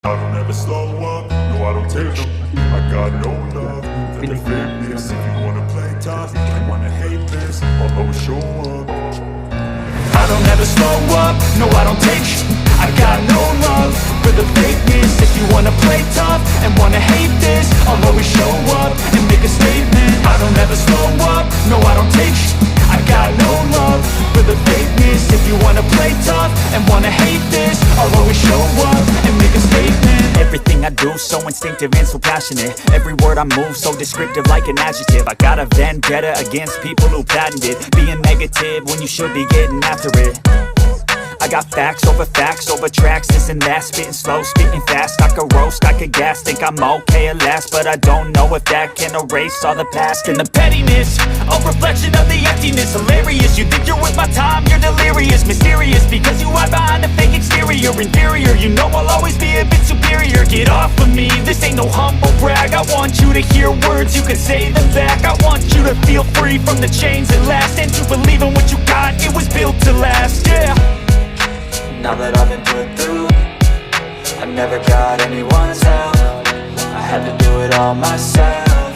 I don't ever slow up, no I don't take them. I got no love for the fakeness. If you wanna play tough and wanna hate this, I'll always show up. I don't ever slow up, no I don't take sh**. I got no love for the fakeness. If you wanna play tough and wanna hate this, I'll always show up and make a statement. I don't ever slow up, no I don't take sh**. I got no love for the fakeness. If you wanna play tough and wanna hate this, I'll always show up and make a statement. Everything I do so instinctive and so passionate. Every word I move so descriptive like an adjective. I got a vendetta against people who patented being negative when you should be getting after it. I got facts over tracks, this and that. Spitting slow, spitting fast, I could roast, I could gas. Think I'm okay at last, but I don't know if that can erase all the past. And the pettiness, a reflection of the emptiness. Hilarious, you think you're worth my time, you're delirious. Mysterious, because you hide behind a fake exterior. Inferior, you know I'll always be a bit superior. Get off of me, this ain't no humble brag. I want you to hear words, you can say them back. I want you to feel free from the chains at last, and to believe in what you got, it was built to last, yeah. Now that I've been put through, I never got anyone's help. I had to do it all myself.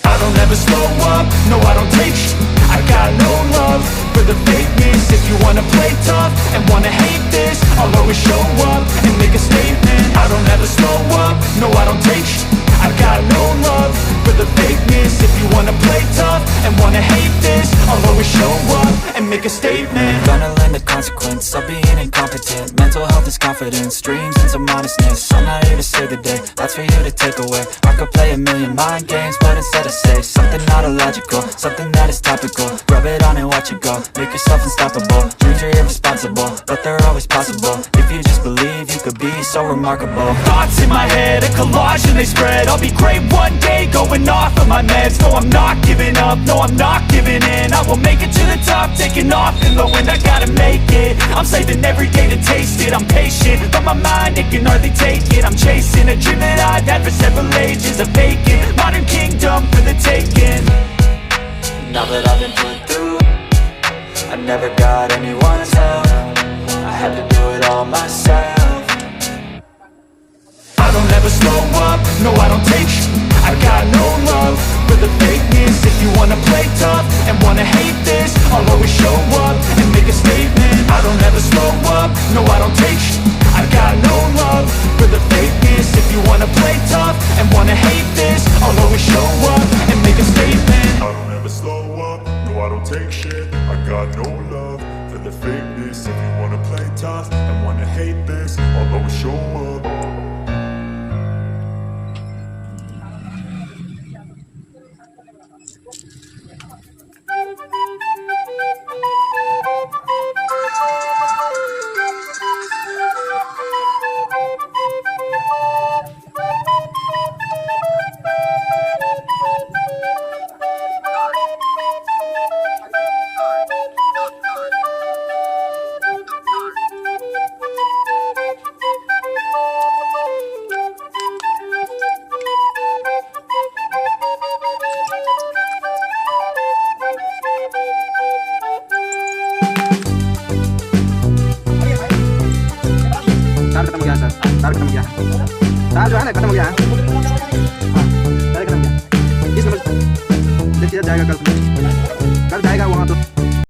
I don't ever slow up, no I don't take sh**. I got no love for the fakeness. If you wanna play tough and wanna hate this, I'll always show up and make a statement. I don't ever slow up, no I don't take sh**. I got no love for the fakeness. If you wanna play tough and wanna hate this, I'll always show up and make a statement. Gonna learn the consequence of being incompetent. Mental health is confidence, dreams and some modestness. I'm not here to save the day, that's for you to take away. I could play a million mind games, but instead I say something not illogical, something that is topical. Rub it on and watch it go, make yourself unstoppable. Dreams are irresponsible, but they're always possible. If you just believe, you could be so remarkable. Thoughts in my head, a collage and they spread. I'll be great one day, going off of my meds. No, I'm not giving up, no, I'm not giving in. I will make it to the top, taking off in the wind. I gotta make it, I'm saving every day to taste it. I'm patient, but my mind, it can hardly take it. I'm chasing a dream that I've had for several ages. A vacant, modern kingdom for the taking. Now that I've been put through, I never got anyone's help. I had to do it all myself. I don't ever slow up, no I don't take sh**. I got no love for the fakeness. If you wanna play tough and wanna hate this, I'll always show up and make a statement. I don't ever slow up, no I don't take sh**. I got no love for the fakeness. If you wanna play tough and wanna hate this, I'll always show up and make a statement. I don't ever slow up, no I don't take shit. I got no love for the fakeness. If you wanna play tough and wanna hate this, I'll always show up. तार जो है ना खत्म हो गया है। हाँ तार खत्म हो गया, इस नंबर देखिए जाएगा कल।